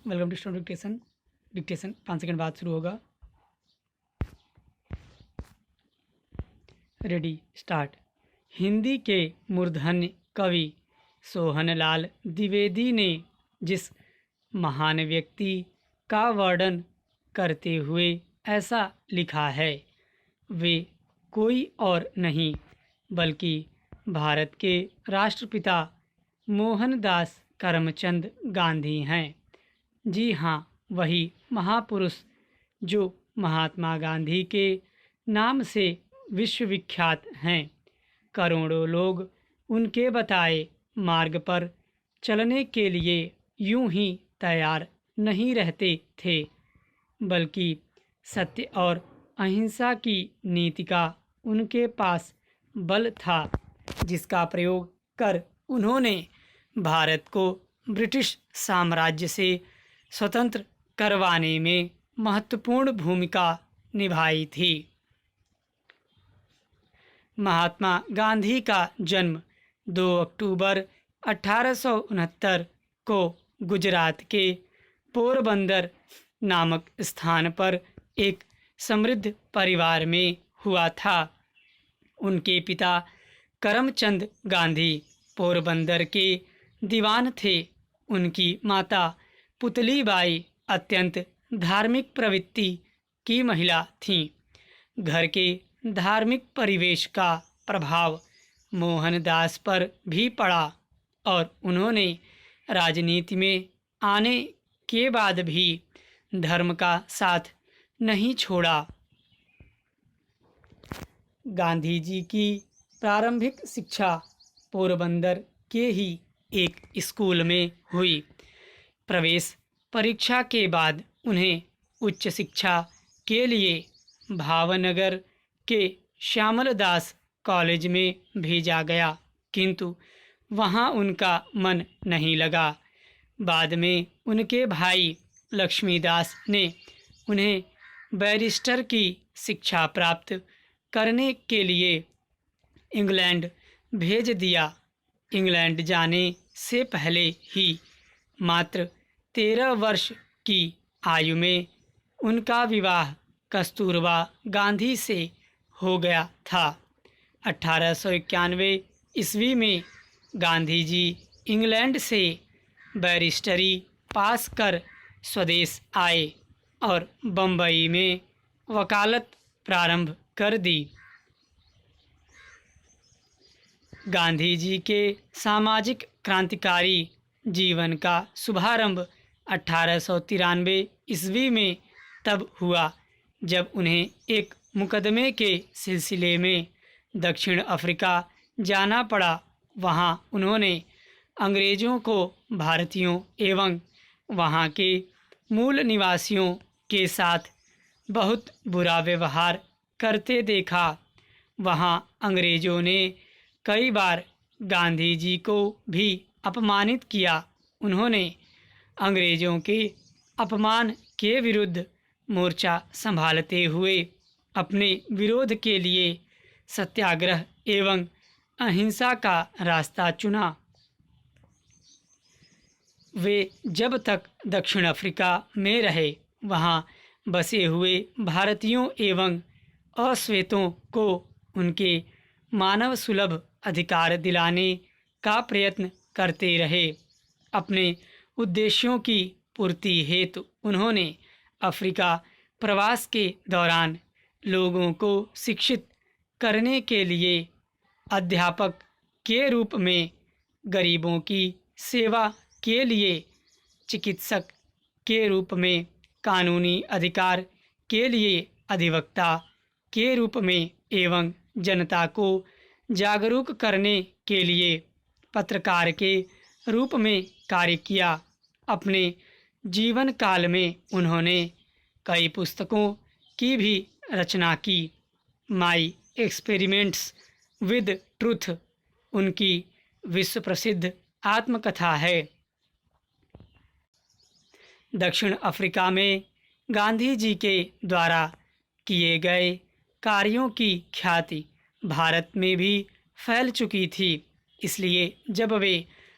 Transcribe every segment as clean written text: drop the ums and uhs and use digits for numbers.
Welcome to student dictation. Dictation 5 second बाद शुरू होगा। Ready start. हिंदी के मूर्धन्य कवि सोहनलाल द्विवेदी ने जिस महान व्यक्ति का वर्णन करते हुए ऐसा लिखा है वे कोई और नहीं बल्कि भारत के राष्ट्रपिता मोहनदास करमचंद गांधी हैं। जी हाँ, वही महापुरुष जो महात्मा गांधी के नाम से विश्वविख्यात हैं। करोड़ों लोग उनके बताए मार्ग पर चलने के लिए यूं ही तैयार नहीं रहते थे, बल्कि सत्य और अहिंसा की नीति का उनके पास बल था, जिसका प्रयोग कर उन्होंने भारत को ब्रिटिश साम्राज्य से स्वतंत्र करवाने में महत्वपूर्ण भूमिका निभाई थी। महात्मा गांधी का जन्म 2 अक्टूबर 1869 को गुजरात के पोरबंदर नामक स्थान पर एक समृद्ध परिवार में हुआ था। उनके पिता करमचंद गांधी पोरबंदर के दीवान थे। उनकी माता पुतलीबाई अत्यंत धार्मिक प्रवृत्ति की महिला थीं। घर के धार्मिक परिवेश का प्रभाव मोहनदास पर भी पड़ा और उन्होंने राजनीति में आने के बाद भी धर्म का साथ नहीं छोड़ा। गांधी जी की प्रारंभिक शिक्षा पोरबंदर के ही एक स्कूल में हुई। प्रवेश परीक्षा के बाद उन्हें उच्च शिक्षा के लिए भावनगर के श्यामलदास कॉलेज में भेजा गया, किंतु वहां उनका मन नहीं लगा। बाद में उनके भाई लक्ष्मीदास ने उन्हें बैरिस्टर की शिक्षा प्राप्त करने के लिए इंग्लैंड भेज दिया। इंग्लैंड जाने से पहले ही मात्र 13 वर्ष की आयु में उनका विवाह कस्तूरबा गांधी से हो गया था। 1891 ईस्वी में गांधी जी इंग्लैंड से बैरिस्टरी पास कर स्वदेश आए और बम्बई में वकालत प्रारंभ कर दी। गांधी जी के सामाजिक क्रांतिकारी जीवन का शुभारंभ 1893 ईस्वी में तब हुआ जब उन्हें एक मुकदमे के सिलसिले में दक्षिण अफ्रीका जाना पड़ा। वहां उन्होंने अंग्रेज़ों को भारतीयों एवं वहां के मूल निवासियों के साथ बहुत बुरा व्यवहार करते देखा। वहां अंग्रेज़ों ने कई बार गांधी जी को भी अपमानित किया। उन्होंने अंग्रेज़ों के अपमान के विरुद्ध मोर्चा संभालते हुए अपने विरोध के लिए सत्याग्रह एवं अहिंसा का रास्ता चुना। वे जब तक दक्षिण अफ्रीका में रहे वहां बसे हुए भारतीयों एवं अश्वेतों को उनके मानव सुलभ अधिकार दिलाने का प्रयत्न करते रहे। अपने उद्देश्यों की पूर्ति हेतु उन्होंने अफ्रीका प्रवास के दौरान लोगों को शिक्षित करने के लिए अध्यापक के रूप में, गरीबों की सेवा के लिए चिकित्सक के रूप में, कानूनी अधिकार के लिए अधिवक्ता के रूप में एवं जनता को जागरूक करने के लिए पत्रकार के रूप में कार्य किया। अपने जीवन काल में उन्होंने कई पुस्तकों की भी रचना की। माई एक्सपेरिमेंट्स विद ट्रूथ उनकी विश्व प्रसिद्ध आत्मकथा है। दक्षिण अफ्रीका में गांधी जी के द्वारा किए गए कार्यों की ख्याति भारत में भी फैल चुकी थी। इसलिए जब वे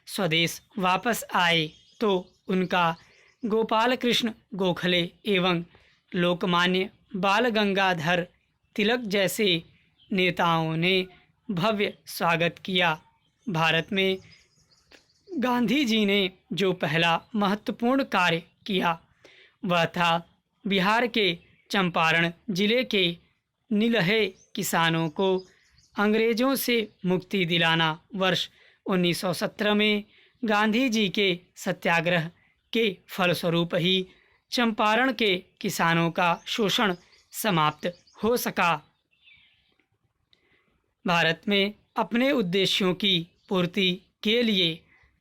स्वदेश वापस आए तो उनका गोपाल कृष्ण गोखले एवं लोकमान्य बाल गंगाधर तिलक जैसे नेताओं ने भव्य स्वागत किया। भारत में गांधी जी ने जो पहला महत्वपूर्ण कार्य किया वह था बिहार के चंपारण जिले के निलहे किसानों को अंग्रेज़ों से मुक्ति दिलाना। वर्ष 1917 में गांधी जी के सत्याग्रह के फलस्वरूप ही चंपारण के किसानों का शोषण समाप्त हो सका। भारत में अपने उद्देश्यों की पूर्ति के लिए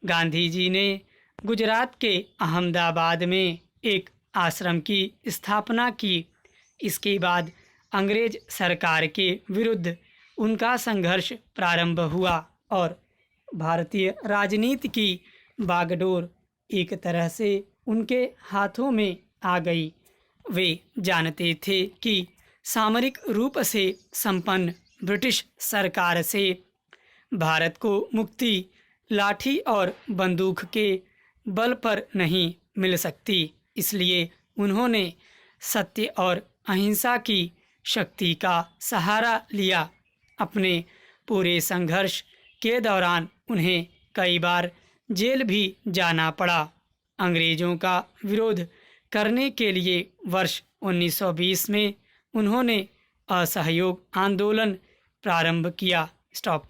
गांधी जी ने गुजरात के अहमदाबाद में एक आश्रम की स्थापना की। इसके बाद अंग्रेज सरकार के विरुद्ध उनका संघर्ष प्रारंभ हुआ और भारतीय राजनीति की बागडोर एक तरह से उनके हाथों में आ गई। वे जानते थे कि सामरिक रूप से संपन्न ब्रिटिश सरकार से भारत को मुक्ति लाठी और बंदूक के बल पर नहीं मिल सकती। इसलिए उन्होंने सत्य और अहिंसा की शक्ति का सहारा लिया। अपने पूरे संघर्ष के दौरान उन्हें कई बार जेल भी जाना पड़ा। अंग्रेज़ों का विरोध करने के लिए वर्ष 1920 में उन्होंने असहयोग आंदोलन प्रारंभ किया। स्टॉप।